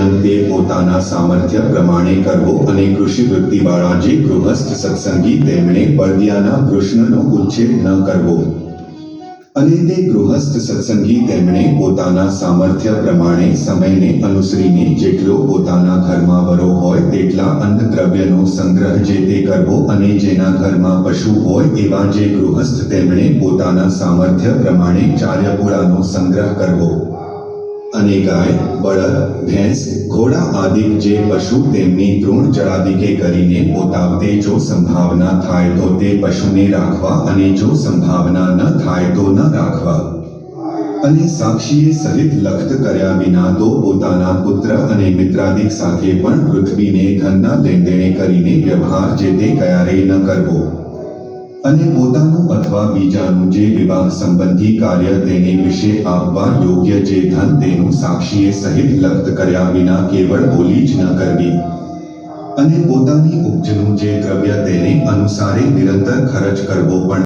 નિયમ તે પોતાના સામર્થ્ય પ્રમાણે કરવો અને કૃષિવૃત્તિવાળા જે ગૃહસ્થ સત્સંગી તેમણે બળદિયાના વૃષણનો ઉચ્છેદ ન કરવો. અને તે ગૃહસ્થ સત્સંગી તેમણે પોતાના સામર્થ્ય પ્રમાણે સમયને અનુસરીને જેટલો પોતાના ઘરમાં વરો હોય તેટલા અન્નદ્રવ્યનો સંગ્રહ જે તે કરવો અને જેના ઘરમાં પશુ હોય એવા જે ગૃહસ્થ તેમણે પોતાના સામર્થ્ય પ્રમાણે ચાર્યપુડાનો સંગ્રહ કરવો. અને ગાય, બળદ, ભેંસ, ઘોડા આદિક જે પશુ તેમની તૃણ જળાદિકે કરીને પોતાવતે જો સંભાવના થાય તો તે પશુને રાખવા અને જો સંભાવના ન થાય તો ન રાખવા. અને સાક્ષીએ સહિત લખ્ત કર્યા વિના તો પોતાના પુત્ર અને મિત્રાદિક સાથે પણ પૃથ્વીને ધનના લેણદેણે કરીને વ્યવહાર જે તે ક્યારેય ન કરવો. અને પોતાનું અથવા બીજાનું જે વિવાહ સંબંધી કાર્ય તેને વિશે આપવા યોગ્ય જે ધન તેનું સાક્ષીએ સહિત લખ્ત કર્યા વિના કેવળ બોલી જ ન કરવી. અને પોતાની ઉપજનું જે દ્રવ્ય તેને અનુસારે નિરંતર ખર્ચ કરવો પણ